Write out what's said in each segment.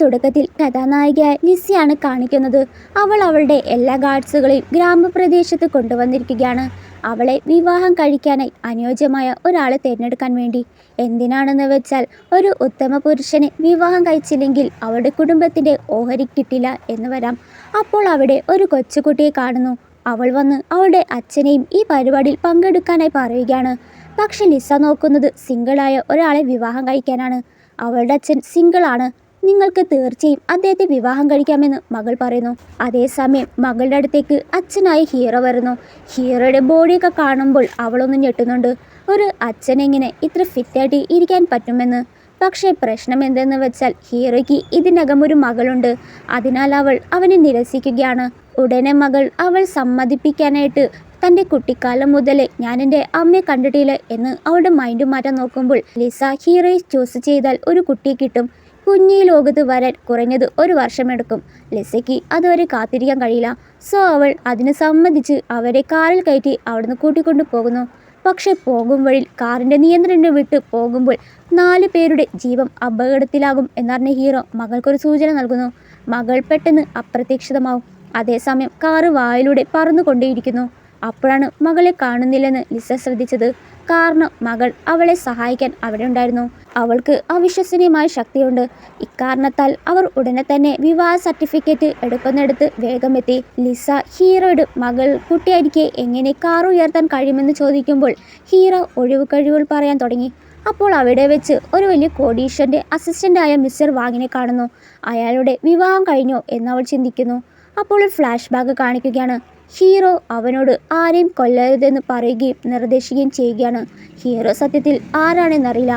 തുടക്കത്തിൽ കഥാനായികയായ ലിസിയാണ് കാണിക്കുന്നത്. അവൾ അവളുടെ എല്ലാ ഗാർഡ്സുകളെയും ഗ്രാമപ്രദേശത്ത് കൊണ്ടുവന്നിരിക്കുകയാണ്. അവളെ വിവാഹം കഴിക്കാനായി അനുയോജ്യമായ ഒരാളെ തിരഞ്ഞെടുക്കാൻ വേണ്ടി. എന്തിനാണെന്ന് വെച്ചാൽ ഒരു ഉത്തമ പുരുഷനെ വിവാഹം കഴിച്ചില്ലെങ്കിൽ അവളുടെ കുടുംബത്തിൻ്റെ ഓഹരി കിട്ടില്ല എന്ന് വരാം. അപ്പോൾ അവിടെ ഒരു കൊച്ചുകുട്ടിയെ കാണുന്നു. അവൾ വന്ന് അവളുടെ അച്ഛനെയും ഈ പരിപാടിയിൽ പങ്കെടുക്കാനായി പറയുകയാണ്. പക്ഷെ ലിസ നോക്കുന്നത് സിംഗിളായ ഒരാളെ വിവാഹം കഴിക്കാനാണ്. അവളുടെ അച്ഛൻ സിംഗിളാണ്. നിങ്ങൾക്ക് തീർച്ചയായും അദ്ദേഹത്തെ വിവാഹം കഴിക്കാമെന്ന് മകൾ പറയുന്നു. അതേസമയം മകളുടെ അടുത്തേക്ക് അച്ഛനായി ഹീറോ വരുന്നു. ഹീറോയുടെ ബോഡിയൊക്കെ കാണുമ്പോൾ അവളൊന്ന് ഞെട്ടുന്നുണ്ട്. ഒരു അച്ഛനെങ്ങനെ ഇത്ര ഫിറ്റായിട്ട് ഇരിക്കാൻ പറ്റുമെന്ന്. പക്ഷേ പ്രശ്നം എന്തെന്ന് വെച്ചാൽ ഹീറോയ്ക്ക് ഇതിനകം ഒരു മകളുണ്ട്. അതിനാൽ അവൾ അവനെ നിരസിക്കുകയാണ്. ഉടനെ മകൾ അവൾ സമ്മതിപ്പിക്കാനായിട്ട് തൻ്റെ കുട്ടിക്കാലം മുതലേ ഞാൻ എൻ്റെ അമ്മയെ കണ്ടിട്ടില്ല എന്ന് അവളുടെ മൈൻഡ് മാറ്റാൻ നോക്കുമ്പോൾ ലിസ ഹീറോയെ ചൂസ് ചെയ്താൽ ഒരു കുട്ടിയെ കിട്ടും. കുഞ്ഞി ലോകത്ത് വരാൻ കുറഞ്ഞത് 1 വർഷമെടുക്കും. ലിസയ്ക്ക് അതുവരെ കാത്തിരിക്കാൻ കഴിയില്ല. സോ അവൾ അതിന് സമ്മതിച്ച് അവരെ കാറിൽ കയറ്റി അവിടുന്ന് കൂട്ടിക്കൊണ്ടു പോകുന്നു. പക്ഷെ പോകും വഴിയിൽ കാറിൻ്റെ നിയന്ത്രണം വിട്ട് പോകുമ്പോൾ 4 പേരുടെ ജീവൻ അപകടത്തിലാകും എന്നറിഞ്ഞ ഹീറോ മകൾക്കൊരു സൂചന നൽകുന്നു. മകൾ പെട്ടെന്ന് അപ്രത്യക്ഷിതമാവും. അതേസമയം കാറ് വായിലൂടെ പറന്നുകൊണ്ടേയിരിക്കുന്നു. അപ്പോഴാണ് മകളെ കാണുന്നില്ലെന്ന് ലിസ ശ്രദ്ധിച്ചത്. കാരണം മകൾ അവളെ സഹായിക്കാൻ അവിടെ ഉണ്ടായിരുന്നു. അവൾക്ക് അവിശ്വസനീയമായ ശക്തിയുണ്ട്. ഇക്കാരണത്താൽ അവർ ഉടനെ തന്നെ വിവാഹ സർട്ടിഫിക്കറ്റ് എടുക്കുന്നിടത്ത് വേഗം എത്തി. ലിസ ഹീറോയുടെ മകൾ കുട്ടിയായിരിക്കെ എങ്ങനെ കാർ ഉയർത്താൻ കഴിയുമെന്ന് ചോദിക്കുമ്പോൾ ഹീറോ ഒഴിവ് കഴിവുകൾ പറയാൻ തുടങ്ങി. അപ്പോൾ അവിടെ വെച്ച് ഒരു വലിയ കോടീശ്വരൻ്റെ അസിസ്റ്റൻ്റായ മിസ്റ്റർ വാങ്ങിനെ കാണുന്നു. അയാളുടെ വിവാഹം കഴിഞ്ഞോ എന്നവൾ ചിന്തിക്കുന്നു. അപ്പോൾ ഒരു ഫ്ലാഷ് ബാക്ക് കാണിക്കുകയാണ്. ഹീറോ അവനോട് ആരെയും കൊല്ലരുതെന്ന് പറയുകയും നിർദ്ദേശിക്കുകയും ചെയ്യുകയാണ്. ഹീറോ സത്യത്തിൽ ആരാണെന്നറിയില്ല.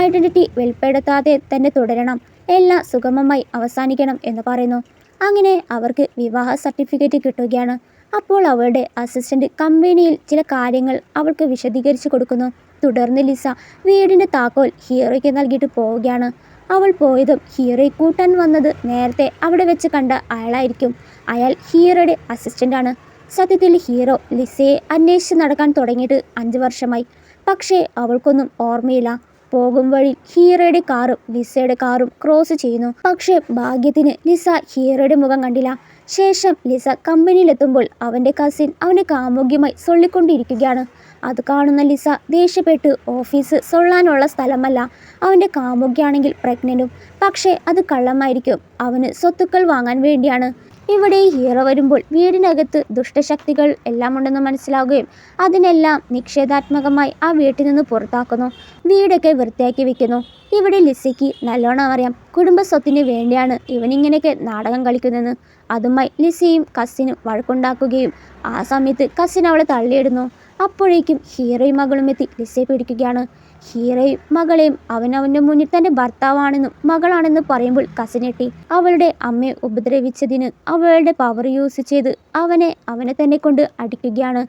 ഐഡന്റിറ്റി വെളിപ്പെടുത്താതെ തന്നെ തുടരണം, എല്ലാം സുഗമമായി അവസാനിക്കണം എന്ന് പറയുന്നു. അങ്ങനെ അവർക്ക് വിവാഹ സർട്ടിഫിക്കറ്റ് കിട്ടുകയാണ്. അപ്പോൾ അവളുടെ അസിസ്റ്റന്റ് കമ്പനിയിൽ ചില കാര്യങ്ങൾ അവൾക്ക് വിശദീകരിച്ചു കൊടുക്കുന്നു. തുടർന്ന് ലിസ വീടിൻ്റെ താക്കോൽ ഹീറോയ്ക്ക് നൽകിയിട്ട് പോവുകയാണ്. അവൾ പോയതും ഹീറോയെ കൂട്ടാൻ വന്നത് നേരത്തെ അവിടെ വെച്ച് കണ്ട അയാളായിരിക്കും. അയാൾ ഹീറോയുടെ അസിസ്റ്റൻ്റാണ്. സത്യത്തിൽ ഹീറോ ലിസയെ അന്വേഷിച്ച് നടക്കാൻ തുടങ്ങിയിട്ട് 5 വർഷമായി. പക്ഷേ അവൾക്കൊന്നും ഓർമ്മയില്ല. പോകും വഴി ഹീറോയുടെ കാറും ലിസയുടെ കാറും ക്രോസ് ചെയ്യുന്നു. പക്ഷേ ഭാഗ്യത്തിന് ലിസ ഹീറോയുടെ മുഖം കണ്ടില്ല. ശേഷം ലിസ കമ്പനിയിലെത്തുമ്പോൾ അവൻ്റെ കസിൻ അവനെ കാമുകിയുമായി സൊള്ളിക്കൊണ്ടിരിക്കുകയാണ്. അത് കാണുന്ന ലിസ ദേഷ്യപ്പെട്ട് ഓഫീസ് സൊള്ളാനുള്ള സ്ഥലമല്ല, അവൻ്റെ കാമുകിയാണെങ്കിൽ പ്രഗ്നൻറ്റും. പക്ഷേ അത് കള്ളമായിരിക്കും. അവന് സ്വത്തുക്കൾ വാങ്ങാൻ വേണ്ടിയാണ്. ഇവിടെ ഹീറോ വരുമ്പോൾ വീടിനകത്ത് ദുഷ്ടശക്തികൾ എല്ലാം ഉണ്ടെന്ന് മനസ്സിലാവുകയും അതിനെല്ലാം നിഷേധാത്മകമായി ആ വീട്ടിൽ നിന്ന് പുറത്താക്കുന്നു. വീടൊക്കെ വൃത്തിയാക്കി വെക്കുന്നു. ഇവിടെ ലിസയ്ക്ക് നല്ലോണം അറിയാം കുടുംബ സ്വത്തിന് വേണ്ടിയാണ് ഇവനിങ്ങനെയൊക്കെ നാടകം കളിക്കുന്നതെന്ന്. അതുമായി ലിസയും കസിനും വഴക്കുണ്ടാക്കുകയും ആ സമയത്ത് കസിൻ അവളെ തള്ളിയിടുന്നു. അപ്പോഴേക്കും ഹീറോയും മകളും എത്തി ലിസയെ പിടിക്കുകയാണ്. ഹീറോയും മകളെയും അവനവൻ്റെ മുന്നിൽ തൻ്റെ ഭർത്താവാണെന്നും മകളാണെന്ന് പറയുമ്പോൾ കസിനെട്ടി. അവളുടെ അമ്മയെ ഉപദ്രവിച്ചതിന് അവളുടെ പവർ യൂസ് ചെയ്ത് അവനെ തന്നെ കൊണ്ട് അടിക്കുകയാണ്.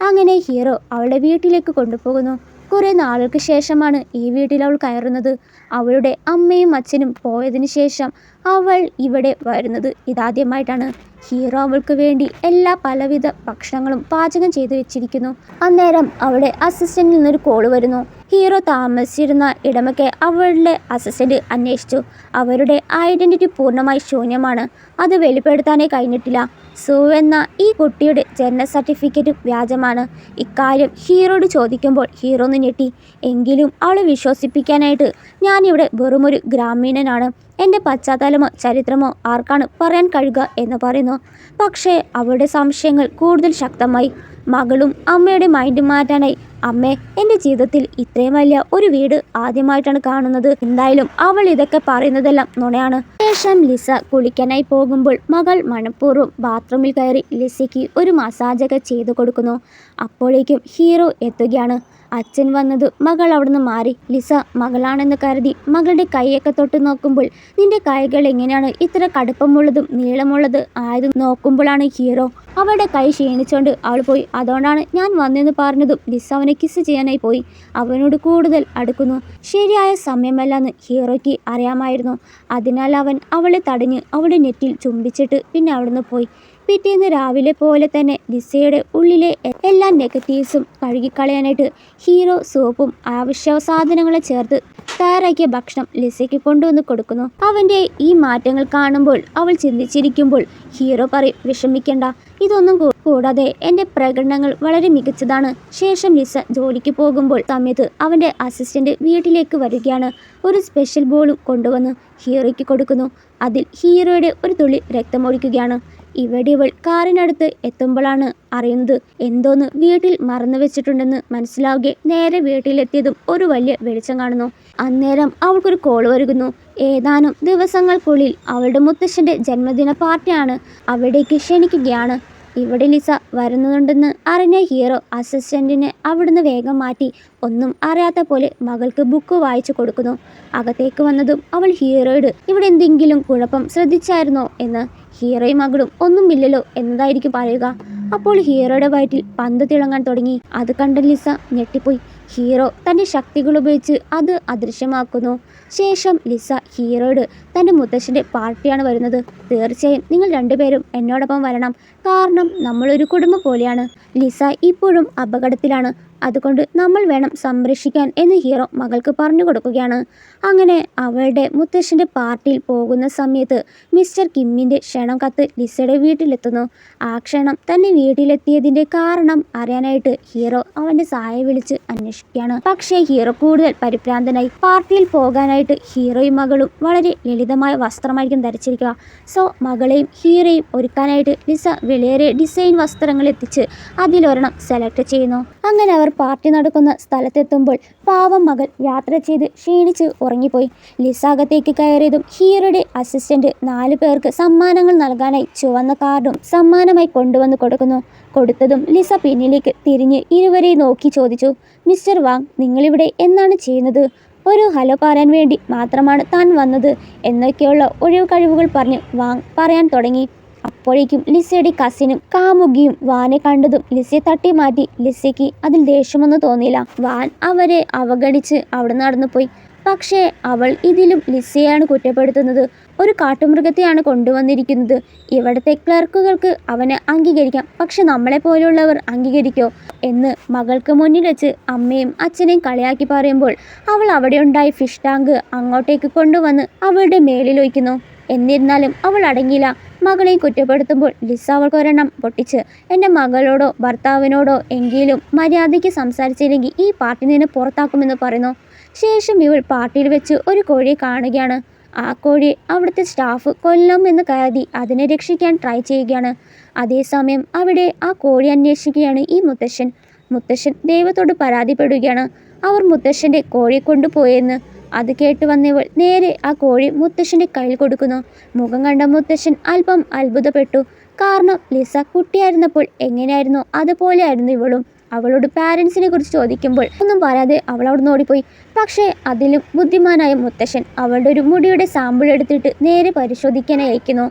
അങ്ങനെ ഹീറോ അവളുടെ വീട്ടിലേക്ക് കൊണ്ടുപോകുന്നു. കുറേ നാളുകൾക്ക് ശേഷമാണ് ഈ വീട്ടിൽ അവൾ കയറുന്നത്. അവളുടെ അമ്മയും അച്ഛനും പോയതിനു ശേഷം അവൾ ഇവിടെ വരുന്നത് ഇതാദ്യമായിട്ടാണ്. ഹീറോ അവൾക്ക് വേണ്ടി എല്ലാ പലവിധ ഭക്ഷണങ്ങളും പാചകം ചെയ്തു വെച്ചിരിക്കുന്നു. അന്നേരം അവളുടെ അസിസ്റ്റന്റിൽ നിന്നൊരു കോള് വരുന്നു. ഹീറോ താമസിച്ചിരുന്ന ഇടമൊക്കെ അവളുടെ അസിസ്റ്റന്റ് അന്വേഷിച്ചു. അവരുടെ ഐഡന്റിറ്റി പൂർണ്ണമായി ശൂന്യമാണ്. അത് വെളിപ്പെടുത്താനേ കഴിഞ്ഞിട്ടില്ല. സു എന്ന ഈ കുട്ടിയുടെ ജനന സർട്ടിഫിക്കറ്റും വ്യാജമാണ്. ഇക്കാര്യം ഹീറോയോട് ചോദിക്കുമ്പോൾ ഹീറോ ഒന്ന് ഞെട്ടി. എങ്കിലും അവളെ വിശ്വസിപ്പിക്കാനായിട്ട് ഞാനിവിടെ വെറുമൊരു ഗ്രാമീണനാണ്, എൻ്റെ പശ്ചാത്തലമോ ചരിത്രമോ ആർക്കാണ് പറയാൻ കഴിയുക എന്ന് പറയുന്നു. പക്ഷേ അവളുടെ സംശയങ്ങൾ കൂടുതൽ ശക്തമായി. മകളും അമ്മയുടെ മൈൻഡ് മാറ്റാനായി, അമ്മേ, എൻ്റെ ജീവിതത്തിൽ ഇത്രയും വലിയ ഒരു വീട് ആദ്യമായിട്ടാണ് കാണുന്നത്. എന്തായാലും അവൾ ഇതൊക്കെ പറയുന്നതെല്ലാം നുണയാണ്. ശേഷം ലിസ കുളിക്കാനായി പോകുമ്പോൾ മകൾ മനഃപൂർവ്വം ബാത്റൂമിൽ കയറി ലിസയ്ക്ക് ഒരു മസാജൊക്കെ ചെയ്തു കൊടുക്കുന്നു. അപ്പോഴേക്കും ഹീറോ എത്തുകയാണ്. അച്ഛൻ വന്നത് മകൾ അവിടുന്ന് മാറി. ലിസ മകളാണെന്ന് കരുതി മകളുടെ കൈയൊക്കെ തൊട്ട് നോക്കുമ്പോൾ നിന്റെ കൈകൾ എങ്ങനെയാണ് ഇത്ര കടുപ്പമുള്ളതും നീളമുള്ളത് ആയതും നോക്കുമ്പോഴാണ് ഹീറോ അവളുടെ കൈ ക്ഷീണിച്ചുകൊണ്ട് അവൾ പോയി. അതുകൊണ്ടാണ് ഞാൻ വന്നെന്ന് പറഞ്ഞതും ലിസ അവനെ കിസ് ചെയ്യാനായി പോയി അവനോട് കൂടുതൽ അടുക്കുന്നു. ശരിയായ സമയമല്ലെന്ന് ഹീറോയ്ക്ക് അറിയാമായിരുന്നു. അതിനാൽ അവൻ അവളെ തടഞ്ഞ് അവളുടെ നെറ്റിൽ ചുംബിച്ചിട്ട് പിന്നെ അവിടുന്ന് പോയി. പിറ്റേന്ന് രാവിലെ പോലെ തന്നെ ലിസയുടെ ഉള്ളിലെ എല്ലാ നെഗറ്റീവ്സും കഴുകിക്കളയാനായിട്ട് ഹീറോ സോപ്പും ആവശ്യ സാധനങ്ങളെ ചേർത്ത് തയ്യാറാക്കിയ ഭക്ഷണം ലിസയ്ക്ക് കൊണ്ടുവന്ന് കൊടുക്കുന്നു. അവൻ്റെ ഈ മാറ്റങ്ങൾ കാണുമ്പോൾ അവൾ ചിന്തിച്ചിരിക്കുമ്പോൾ ഹീറോ പറയും, വിഷമിക്കണ്ട, ഇതൊന്നും കൂടാതെ എൻ്റെ പ്രകടനങ്ങൾ വളരെ മികച്ചതാണ്. ശേഷം ലിസ ജോലിക്ക് പോകുമ്പോൾ സമയത്ത് അവൻ്റെ അസിസ്റ്റന്റ് വീട്ടിലേക്ക് വരികയാണ്. ഒരു സ്പെഷ്യൽ ബോളും കൊണ്ടുവന്ന് ഹീറോയ്ക്ക് കൊടുക്കുന്നു. അതിൽ ഹീറോയുടെ ഒരു തുള്ളി രക്തമൊഴിക്കുകയാണ്. ഇവിടെ ഇവൾ കാറിനടുത്ത് എത്തുമ്പോഴാണ് അറിയുന്നത് എന്തോന്ന് വീട്ടിൽ മറന്നു വെച്ചിട്ടുണ്ടെന്ന് മനസ്സിലാവുകയെ നേരെ വീട്ടിലെത്തിയതും ഒരു വലിയ വെളിച്ചം കാണുന്നു. അന്നേരം അവൾക്കൊരു കോൾ വരുന്നു. ഏതാനും ദിവസങ്ങൾക്കുള്ളിൽ അവളുടെ മുത്തശ്ശൻ്റെ ജന്മദിന പാർട്ടിയാണ്, അവിടേക്ക് ക്ഷണിക്കുകയാണ്. ഇവിടെ ലിസ വരുന്നുണ്ടെന്ന് അറിഞ്ഞ ഹീറോ അസിസ്റ്റന്റിനെ അവിടുന്ന് വേഗം മാറ്റി ഒന്നും അറിയാത്ത പോലെ മകൾക്ക് ബുക്ക് വായിച്ചു കൊടുക്കുന്നു. അകത്തേക്ക് വന്നതും അവൾ ഹീറോയോട് ഇവിടെ എന്തെങ്കിലും കുഴപ്പം ശ്രദ്ധിച്ചായിരുന്നോ എന്ന്. ഹീറോയും മകളും ഒന്നുമില്ലല്ലോ എന്നതായിരിക്കും പറയുക. അപ്പോൾ ഹീറോയുടെ വയറ്റിൽ പന്ത് തിളങ്ങാൻ തുടങ്ങി. അത് കണ്ട ലിസ ഞെട്ടിപ്പോയി. ഹീറോ തൻ്റെ ശക്തികൾ ഉപയോഗിച്ച് അത് അദൃശ്യമാക്കുന്നു. ശേഷം ലിസ ഹീറോയോട് തൻ്റെ മുത്തശ്ശൻ്റെ പാർട്ടിയാണ് വരുന്നത്, തീർച്ചയായും നിങ്ങൾ രണ്ടുപേരും എന്നോടൊപ്പം വരണം, കാരണം നമ്മളൊരു കുടുംബം പോലെയാണ്. ലിസ ഇപ്പോഴും അപകടത്തിലാണ്, അതുകൊണ്ട് നമ്മൾ വേണം സംരക്ഷിക്കാൻ എന്ന് ഹീറോ മകൾക്ക് പറഞ്ഞു കൊടുക്കുകയാണ്. അങ്ങനെ അവളുടെ മുത്തശ്ശൻ്റെ പാർട്ടിയിൽ പോകുന്ന സമയത്ത് മിസ്റ്റർ കിമ്മിൻ്റെ ക്ഷണം കത്ത് ലിസയുടെ വീട്ടിലെത്തുന്നു. ആ ക്ഷണം തന്നെ വീട്ടിലെത്തിയതിൻ്റെ കാരണം അറിയാനായിട്ട് ഹീറോ അവൻ്റെ സഹായം വിളിച്ച് അന്വേഷിക്കുകയാണ്. പക്ഷേ ഹീറോ കൂടുതൽ പരിഭ്രാന്തനായി. പാർട്ടിയിൽ പോകാനായിട്ട് ഹീറോയും മകളും വളരെ ലളിതമായ വസ്ത്രമായിരിക്കും ധരിച്ചിരിക്കുക. സോ മകളെയും ഹീറോയും ഒരുക്കാനായിട്ട് ലിസ വിലയേറിയ ഡിസൈൻ വസ്ത്രങ്ങൾ എത്തിച്ച് അതിലൊരെണ്ണം സെലക്ട് ചെയ്യുന്നു. അങ്ങനെ അവർ പാർട്ടി നടക്കുന്ന സ്ഥലത്തെത്തുമ്പോൾ പാവം മകൾ യാത്ര ചെയ്ത് ക്ഷീണിച്ച് ഉറങ്ങിപ്പോയി. ലിസ അകത്തേക്ക് കയറിയതും ഹീറോയുടെ അസിസ്റ്റന്റ് 4 പേർക്ക് സമ്മാനങ്ങൾ നൽകാനായി ചുവന്ന കാർഡും സമ്മാനമായി കൊണ്ടുവന്ന് കൊടുത്തതും ലിസ പിന്നിലേക്ക് തിരിഞ്ഞ് ഇരുവരെയും നോക്കി ചോദിച്ചു, മിസ്റ്റർ വാങ്, നിങ്ങളിവിടെ എന്താണ് ചെയ്യുന്നത്? ഒരു ഹലോ പറയാൻ വേണ്ടി മാത്രമാണ് താൻ വന്നത് എന്നൊക്കെയുള്ള ഒഴിവ് കഴിവുകൾ പറഞ്ഞ് വാങ് പറയാൻ തുടങ്ങി. അപ്പോഴേക്കും ലിസയുടെ കസിനും കാമുകിയും വാനെ കണ്ടതും ലിസയെ തട്ടി മാറ്റി. ലിസയ്ക്ക് അതിൽ ദേഷ്യമൊന്നും തോന്നിയില്ല. വാൻ അവരെ അവഗണിച്ച് അവിടെ നടന്നുപോയി. പക്ഷേ അവൾ ഇതിലും ലിസയാണ് കുറ്റപ്പെടുത്തുന്നത്. ഒരു കാട്ടുമൃഗത്തെയാണ് കൊണ്ടുവന്നിരിക്കുന്നത്. ഇവിടുത്തെ ക്ലർക്കുകൾക്ക് അവനെ അംഗീകരിക്കാം, പക്ഷെ നമ്മളെപ്പോലുള്ളവർ അംഗീകരിക്കോ എന്ന് മകൾക്ക് മുന്നിൽ വെച്ച് അമ്മയും അച്ഛനെയും കളിയാക്കി പറയുമ്പോൾ അവൾ അവിടെ ഉണ്ടായ ഫിഷ് ടാങ്ക് അങ്ങോട്ടേക്ക് കൊണ്ടുവന്ന് അവളുടെ മേലിൽ ഒഴിക്കുന്നു. എന്നിരുന്നാലും അവൾ അടങ്ങിയില്ല. മകളെയും കുറ്റപ്പെടുത്തുമ്പോൾ ലിസ അവൾക്കൊരെണ്ണം പൊട്ടിച്ച്, എൻ്റെ മകളോടോ ഭർത്താവിനോടോ എങ്കിലും മര്യാദയ്ക്ക് സംസാരിച്ചില്ലെങ്കിൽ ഈ പാർട്ടി നിന്നെ പുറത്താക്കുമെന്ന് പറയുന്നു. ശേഷം ഇവൾ പാർട്ടിയിൽ വെച്ച് ഒരു കോഴിയെ കാണുകയാണ്. ആ കോഴിയെ അവിടുത്തെ സ്റ്റാഫ് കൊല്ലാം എന്ന് കരുതി അതിനെ രക്ഷിക്കാൻ ട്രൈ ചെയ്യുകയാണ്. അതേസമയം അവിടെ ആ കോഴി അന്വേഷിക്കുകയാണ് ഈ മുത്തശ്ശൻ ദൈവത്തോട് പരാതിപ്പെടുകയാണ് അവർ മുത്തശ്ശൻ്റെ കോഴിയെ കൊണ്ടുപോയെന്ന്. അത് കേട്ട് വന്നവൾ നേരെ ആ കോഴി മുത്തശ്ശൻ്റെ കയ്യിൽ കൊടുക്കുന്നു. മുഖം കണ്ട മുത്തശ്ശൻ അല്പം അത്ഭുതപ്പെട്ടു. കാരണം ലിസ കുട്ടിയായിരുന്നപ്പോൾ എങ്ങനെയായിരുന്നോ അതുപോലെയായിരുന്നു ഇവളും. അവളോട് പാരൻസിനെ കുറിച്ച് ചോദിക്കുമ്പോൾ ഒന്നും പറയാതെ അവൾ അവിടെ ഓടിപ്പോയി. പക്ഷേ അതിലും ബുദ്ധിമാനായ മുത്തശ്ശൻ അവളുടെ ഒരു മുടിയുടെ സാമ്പിൾ എടുത്തിട്ട് നേരെ പരിശോധിക്കാനായി അയക്കുന്നു.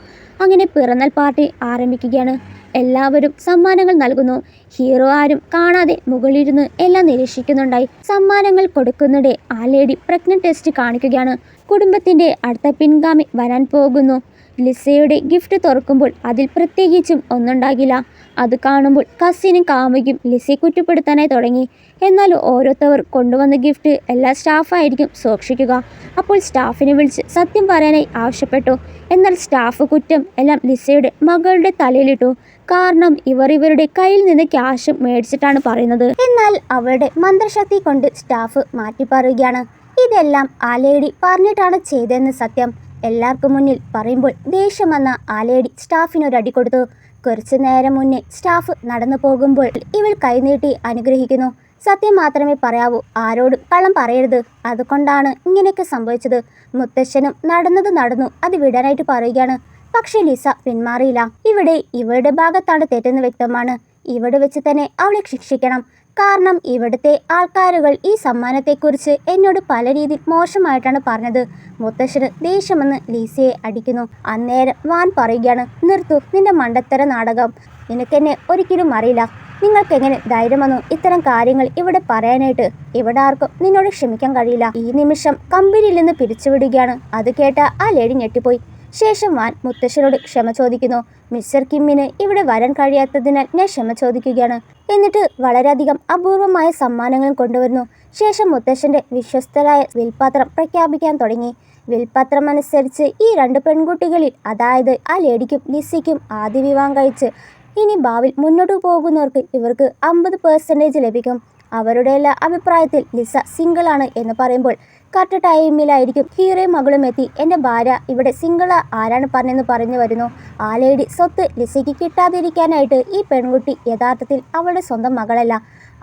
അങ്ങനെ പിറന്നാൾ പാർട്ടി ആരംഭിക്കുകയാണ്. എല്ലാവരും സമ്മാനങ്ങൾ നൽകുന്നു. ഹീറോ ആരും കാണാതെ മുകളിലിരുന്ന് എല്ലാം നിരീക്ഷിക്കുന്നുണ്ടായി. സമ്മാനങ്ങൾ കൊടുക്കുന്നിടെ ആ ലേഡി പ്രഗ്നന്റ് ടെസ്റ്റ് കാണിക്കുകയാണ്. കുടുംബത്തിൻ്റെ അടുത്ത പിൻഗാമി വരാൻ പോകുന്നു. ലിസയുടെ ഗിഫ്റ്റ് തുറക്കുമ്പോൾ അതിൽ പ്രത്യേകിച്ചും ഒന്നുണ്ടാകില്ല. അത് കാണുമ്പോൾ കസിനും കാമുകിയും ലിസയെ കുറ്റപ്പെടുത്താനായി തുടങ്ങി. എന്നാൽ ഓരോരുത്തർ കൊണ്ടുവന്ന ഗിഫ്റ്റ് എല്ലാ സ്റ്റാഫായിരിക്കും സൂക്ഷിക്കുക. അപ്പോൾ സ്റ്റാഫിനെ വിളിച്ച് സത്യം പറയാനായി ആവശ്യപ്പെട്ടു. എന്നാൽ സ്റ്റാഫ് കുറ്റം എല്ലാം ലിസയുടെ മകളുടെ തലയിലിട്ടു. കാരണം ഇവരുടെ കയ്യിൽ നിന്ന് ക്യാഷ് മേടിച്ചിട്ടാണ് പറയുന്നത്. എന്നാൽ അവളുടെ മന്ത്രശക്തി കൊണ്ട് സ്റ്റാഫ് മാറ്റി പറയുകയാണ്. ഇതെല്ലാം ആ ലേഡി പറഞ്ഞിട്ടാണ് ചെയ്തതെന്ന് സത്യം എല്ലാവർക്കും മുന്നിൽ പറയുമ്പോൾ ദേഷ്യം വന്ന ആ ലേഡി സ്റ്റാഫിനൊരടി കൊടുത്തു. കുറച്ചു നേരം മുന്നേ സ്റ്റാഫ് നടന്നു പോകുമ്പോൾ ഇവൾ കൈനീട്ടി അനുഗ്രഹിക്കുന്നു. സത്യം മാത്രമേ പറയാവൂ, ആരോടും കള്ളം പറയരുത്, അതുകൊണ്ടാണ് ഇങ്ങനെയൊക്കെ സംഭവിച്ചത്. മുത്തശ്ശനും നടന്നു അത് വിടാനായിട്ട് പറയുകയാണ്. പക്ഷേ ലിസ പിന്മാറിയില്ല. ഇവിടെ ഇവളുടെ ഭാഗത്താണ് തെറ്റെന്ന് വ്യക്തമാണ്. ഇവിടെ വെച്ച് തന്നെ അവളെ ശിക്ഷിക്കണം. കാരണം ഇവിടുത്തെ ആൾക്കാരുകൾ ഈ സമ്മാനത്തെക്കുറിച്ച് എന്നോട് പല രീതിയിൽ മോശമായിട്ടാണ് പറഞ്ഞത്. മുത്തശ്ശന് ദേഷ്യമെന്ന് ലീസയെ അടിക്കുന്നു. അന്നേരം വാൻ പറയുകയാണ്, നിർത്തു നിന്റെ മണ്ടത്തര നാടകം, നിനക്കെന്നെ ഒരിക്കലും അറിയില്ല. നിങ്ങൾക്കെങ്ങനെ ധൈര്യം വന്നു ഇത്തരം കാര്യങ്ങൾ ഇവിടെ പറയാനായിട്ട്? ഇവിടെ ആർക്കും നിന്നോട് ക്ഷമിക്കാൻ കഴിയില്ല. ഈ നിമിഷം കമ്പനിയിൽ നിന്ന് പിരിച്ചുവിടുകയാണ്. അത് കേട്ട ആ ലേഡി ഞെട്ടിപ്പോയി. ശേഷം വാൻ മുത്തശ്ശനോട് ക്ഷമ ചോദിക്കുന്നു. മിസ്റ്റർ കിമ്മിന് ഇവിടെ വരാൻ കഴിയാത്തതിനാൽ ഞാൻ ക്ഷമ ചോദിക്കുകയാണ്. എന്നിട്ട് വളരെയധികം അപൂർവമായ സമ്മാനങ്ങളും കൊണ്ടുവരുന്നു. ശേഷം മുത്തശ്ശൻ്റെ വിശ്വസ്തരായ വിൽപാത്രം പ്രഖ്യാപിക്കാൻ തുടങ്ങി. വിൽപത്രം അനുസരിച്ച് ഈ 2 പെൺകുട്ടികളിൽ, അതായത് ആ ലേഡിക്കും ലിസിക്കും ആദ്യ വിവാഹം കഴിച്ച് ഇനി ഭാവിയിൽ മുന്നോട്ട് പോകുന്നവർക്ക് ഇവർക്ക് 50% ലഭിക്കും. അവരുടെ എല്ലാ അഭിപ്രായത്തിൽ ലിസ സിംഗിളാണ് എന്ന് പറയുമ്പോൾ കറക്റ്റ് ടൈമിലായിരിക്കും ഹീറോയും മകളും എത്തി. എൻ്റെ ഭാര്യ ഇവിടെ സിംഗിളാ, ആരാണ് പറഞ്ഞെന്ന് പറഞ്ഞു വരുന്നു. ആ ലേഡി സ്വത്ത് ലിസയ്ക്ക് കിട്ടാതിരിക്കാനായിട്ട് ഈ പെൺകുട്ടി യഥാർത്ഥത്തിൽ അവളുടെ സ്വന്തം മകളല്ല.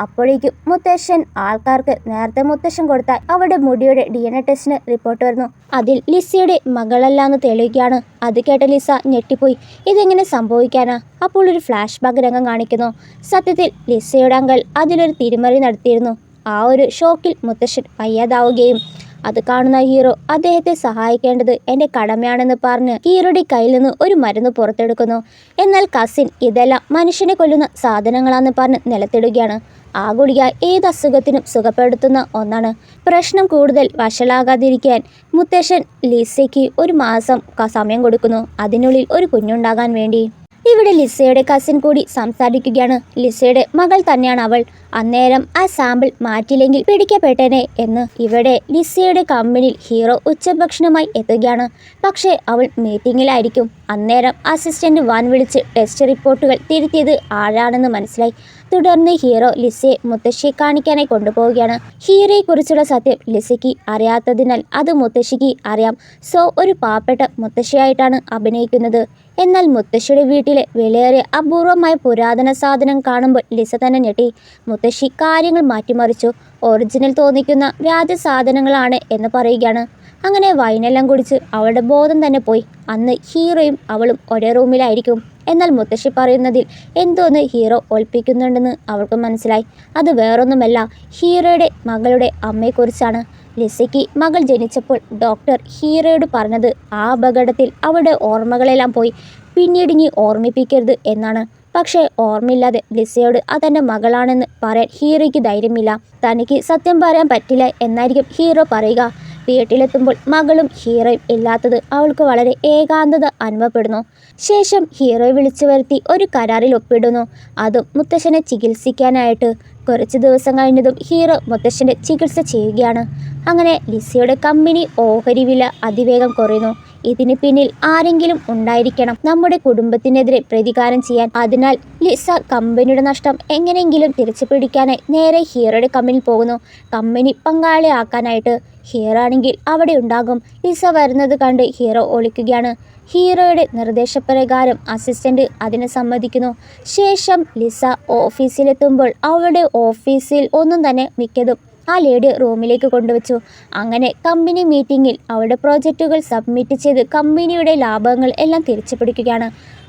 അപ്പോഴേക്കും മുത്തശ്ശൻ ആൾക്കാർക്ക് നേരത്തെ മുത്തശ്ശൻ കൊടുത്ത അവരുടെ മുടിയുടെ DNA ടെസ്റ്റിന് റിപ്പോർട്ട് വരുന്നു. അതിൽ ലിസയുടെ മകളല്ലാന്ന് തെളിയുകയാണ്. അത് കേട്ട ലിസ ഞെട്ടിപ്പോയി. ഇതെങ്ങനെ സംഭവിക്കാനാ? അപ്പോൾ ഒരു ഫ്ലാഷ് ബാക്ക് രംഗം കാണിക്കുന്നു. സത്യത്തിൽ ലിസയുടെ അങ്കിൾ അതിലൊരു തിരിമറി നടത്തിയിരുന്നു. ആ ഒരു ഷോക്കിൽ മുത്തശ്ശൻ വയ്യാതാവുകയും അത് കാണുന്ന ഹീറോ അദ്ദേഹത്തെ സഹായിക്കേണ്ടത് എൻ്റെ കടമയാണെന്ന് പറഞ്ഞ് ഹീറോയുടെ കയ്യിൽ നിന്ന് ഒരു മരുന്ന് പുറത്തെടുക്കുന്നു. എന്നാൽ കസിൻ ഇതെല്ലാം മനുഷ്യനെ കൊല്ലുന്ന സാധനങ്ങളാണെന്ന് പറഞ്ഞ് നിലത്തിടുകയാണ്. ആ ഗുളിക ഏത് അസുഖത്തിനും സുഖപ്പെടുത്തുന്ന ഒന്നാണ്. പ്രശ്നം കൂടുതൽ വഷളാകാതിരിക്കാൻ മുത്തശ്ശൻ ലിസയ്ക്ക് 1 മാസം സമയം കൊടുക്കുന്നു, അതിനുള്ളിൽ ഒരു കുഞ്ഞുണ്ടാകാൻ വേണ്ടി. ഇവിടെ ലിസയുടെ കസിൻ കൂടി സംസാരിക്കുകയാണ്. ലിസയുടെ മകൾ തന്നെയാണ് അവൾ. അന്നേരം ആ സാമ്പിൾ മാറ്റില്ലെങ്കിൽ പിടിക്കപ്പെട്ടേനെ എന്ന്. ഇവിടെ ലിസയുടെ കമ്പനിയിൽ ഹീറോ ഉച്ചഭക്ഷണമായി എത്തുകയാണ്. പക്ഷേ അവൾ മീറ്റിങ്ങിലായിരിക്കും. അന്നേരം അസിസ്റ്റന്റ് വാൻ വിളിച്ച് ടെസ്റ്റ് റിപ്പോർട്ടുകൾ തിരുത്തിയത് ആരാണെന്ന് മനസ്സിലായി. തുടർന്ന് ഹീറോ ലിസയെ മുത്തശ്ശിയെ കാണിക്കാനായി കൊണ്ടുപോവുകയാണ്. ഹീറോയെക്കുറിച്ചുള്ള സത്യം ലിസയ്ക്ക് അറിയാത്തതിനാൽ അത് മുത്തശ്ശിക്ക് അറിയാം. സോ ഒരു പാവപ്പെട്ട മുത്തശ്ശിയായിട്ടാണ് അഭിനയിക്കുന്നത്. എന്നാൽ മുത്തശ്ശിയുടെ വീട്ടിലെ വിലയേറിയ അപൂർവമായ പുരാതന സാധനം കാണുമ്പോൾ ലിസ തന്നെ ഞെട്ടി. മുത്തശ്ശി കാര്യങ്ങൾ മാറ്റിമറിച്ചു. ഒറിജിനൽ തോന്നിക്കുന്ന വ്യാജ സാധനങ്ങളാണ് എന്ന് പറയുകയാണ്. അങ്ങനെ വൈനെല്ലാം കുടിച്ച് അവളുടെ ബോധം തന്നെ പോയി. അന്ന് ഹീറോയും അവളും ഒരേ റൂമിലായിരിക്കും. എന്നാൽ മുത്തശ്ശി പറയുന്നതിൽ എന്തോന്ന് ഹീറോ ഒളിപ്പിക്കുന്നുണ്ടെന്ന് അവൾക്ക് മനസ്സിലായി. അത് വേറൊന്നുമല്ല, ഹീറോയുടെ മകളുടെ അമ്മയെക്കുറിച്ചാണ്. ലിസയ്ക്ക് മകൾ ജനിച്ചപ്പോൾ ഡോക്ടർ ഹീറോയോട് പറഞ്ഞത് ആ അപകടത്തിൽ അവളുടെ ഓർമ്മകളെല്ലാം പോയി, പിന്നീട് ഇനി ഓർമ്മിപ്പിക്കരുത് എന്നാണ്. പക്ഷേ ഓർമ്മയില്ലാതെ ലിസയോട് അതെൻ്റെ മകളാണെന്ന് പറയാൻ ഹീറോയ്ക്ക് ധൈര്യമില്ല. തനിക്ക് സത്യം പറയാൻ പറ്റില്ല എന്നായിരിക്കും ഹീറോ പറയുക. വീട്ടിലെത്തുമ്പോൾ മകളും ഹീറോയും ഇല്ലാത്തത് അവൾക്ക് വളരെ ഏകാന്തത അനുഭവപ്പെടുന്നു. ശേഷം ഹീറോയെ വിളിച്ചു വരുത്തി ഒരു കരാറിൽ ഒപ്പിടുന്നു. അതും മുത്തശ്ശനെ ചികിത്സിക്കാനായിട്ട്. കുറച്ച് ദിവസം കഴിഞ്ഞതും ഹീറോ മുത്തശ്ശൻ്റെ ചികിത്സ ചെയ്യുകയാണ്. അങ്ങനെ ലിസയുടെ കമ്പനി ഓഹരി വില അതിവേഗം കുറയുന്നു. ഇതിന് പിന്നിൽ ആരെങ്കിലും ഉണ്ടായിരിക്കണം നമ്മുടെ കുടുംബത്തിനെതിരെ പ്രതികാരം ചെയ്യാൻ. അതിനാൽ ലിസ കമ്പനിയുടെ നഷ്ടം എങ്ങനെയെങ്കിലും തിരിച്ചു പിടിക്കാനായി നേരെ ഹീറോയുടെ കമ്പനിയിൽ പോകുന്നു, കമ്പനി പങ്കാളിയാക്കാനായിട്ട്. ഹീറോ ആണെങ്കിൽ അവിടെ ഉണ്ടാകും. ലിസ വരുന്നത് കണ്ട് ഹീറോ ഒളിക്കുകയാണ്. ഹീറോയുടെ നിർദ്ദേശപ്രകാരം അസിസ്റ്റന്റ് അതിനെ സമ്മതിക്കുന്നു. ശേഷം ലിസ ഓഫീസിലെത്തുമ്പോൾ അവളുടെ ഓഫീസിൽ ഒന്നും തന്നെ മിക്കതും ആ ലേഡി റൂമിലേക്ക് കൊണ്ടുവച്ചു. അങ്ങനെ കമ്പനി മീറ്റിങ്ങിൽ അവളുടെ പ്രോജക്റ്റുകൾ സബ്മിറ്റ് ചെയ്ത് കമ്പനിയുടെ ലാഭങ്ങൾ എല്ലാം തിരിച്ചു പിടിക്കുകയാണ്.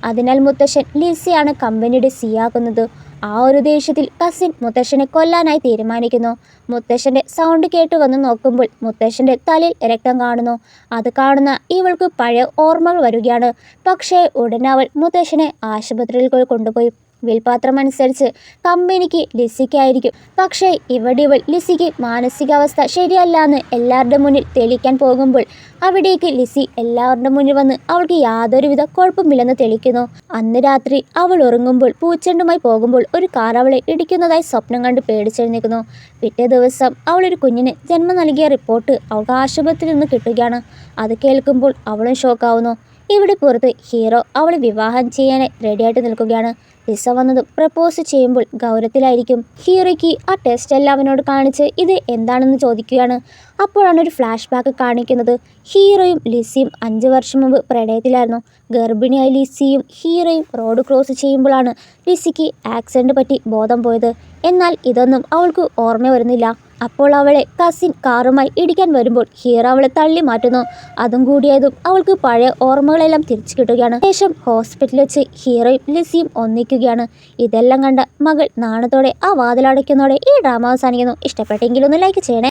അതിനാൽ മുത്തശ്ശൻ ലിസയാണ് കമ്പനിയുടെ സിയാകുന്നത്. ആ ഒരു ദേഷ്യത്തിൽ കസിൻ മുത്തശ്ശനെ കൊല്ലാനായി തീരുമാനിക്കുന്നു. മുത്തശ്ശൻ്റെ സൗണ്ട് കേട്ട് വന്ന് നോക്കുമ്പോൾ മുത്തശ്ശൻ്റെ തലയിൽ രക്തം കാണുന്നു. അത് കാണുന്ന ഇവൾക്ക് പഴയ ഓർമ്മകൾ വരികയാണ്. പക്ഷേ ഉടനെ അവൾ മുത്തശ്ശനെ ആശുപത്രിയിൽ കൊണ്ടുപോയി. വിൽപാത്രം അനുസരിച്ച് കമ്പനിക്ക് ലിസിക്കായിരിക്കും. പക്ഷേ ഇവിടെ ഇവൾ ലിസിക്ക് മാനസികാവസ്ഥ ശരിയല്ല എന്ന് എല്ലാവരുടെ മുന്നിൽ തെളിയിക്കാൻ പോകുമ്പോൾ അവിടേക്ക് ലിസി എല്ലാവരുടെ മുന്നിൽ വന്ന് അവൾക്ക് യാതൊരുവിധ കുഴപ്പമില്ലെന്ന് തെളിയിക്കുന്നു. അന്ന് രാത്രി അവൾ ഉറങ്ങുമ്പോൾ പൂച്ചെണ്ടുമായി പോകുമ്പോൾ ഒരു കാർ അവളെ ഇടിക്കുന്നതായി സ്വപ്നം കണ്ട് പേടിച്ചെഴുന്നേക്കുന്നു. പിറ്റേ ദിവസം അവളൊരു കുഞ്ഞിന് ജന്മം നൽകിയ റിപ്പോർട്ട് അവൾക്ക് ആശുപത്രിയിൽ നിന്ന് കിട്ടുകയാണ്. അത് കേൾക്കുമ്പോൾ അവളും ഷോക്കാവുന്നു. ഇവിടെ പുറത്ത് ഹീറോ അവളെ വിവാഹം ചെയ്യാനായി റെഡിയായിട്ട് നിൽക്കുകയാണ്. ലിസ വന്നതും പ്രപ്പോസ് ചെയ്യുമ്പോൾ ഗൗരവത്തിലായിരിക്കും. ഹീറോയ്ക്ക് ആ ടെസ്റ്റ് എല്ലാം അവനോട് കാണിച്ച് ഇത് എന്താണെന്ന് ചോദിക്കുകയാണ്. അപ്പോഴാണ് ഒരു ഫ്ലാഷ് ബാക്ക് കാണിക്കുന്നത്. ഹീറോയും ലിസിയും 5 വർഷം മുമ്പ് പ്രണയത്തിലായിരുന്നു. ഗർഭിണിയായ ലിസിയും ഹീറോയും റോഡ് ക്രോസ് ചെയ്യുമ്പോഴാണ് ലിസിക്ക് ആക്സിഡന്റ് പറ്റി ബോധം പോയത്. എന്നാൽ ഇതൊന്നും അവൾക്ക് ഓർമ്മ വരുന്നില്ല. അപ്പോൾ അവളെ കസിൻ കാറുമായി ഇടിക്കാൻ വരുമ്പോൾ ഹീറോ അവളെ തള്ളി മാറ്റുന്നു. അതും കൂടിയതും അവൾക്ക് പഴയ ഓർമ്മകളെല്ലാം തിരിച്ചു കിട്ടുകയാണ്. ശേഷം ഹോസ്പിറ്റലിൽ വെച്ച് ഹീറോയും ലിസിയും ഒന്നിക്കുകയാണ്. ഇതെല്ലാം കണ്ട മകൾ നാണത്തോടെ ആ വാതിലടയ്ക്കുന്നതോടെ ഈ ഡ്രാമ അവസാനിക്കുന്നു. ഇഷ്ടപ്പെട്ടെങ്കിൽ ഒന്ന് ലൈക്ക് ചെയ്യണേ.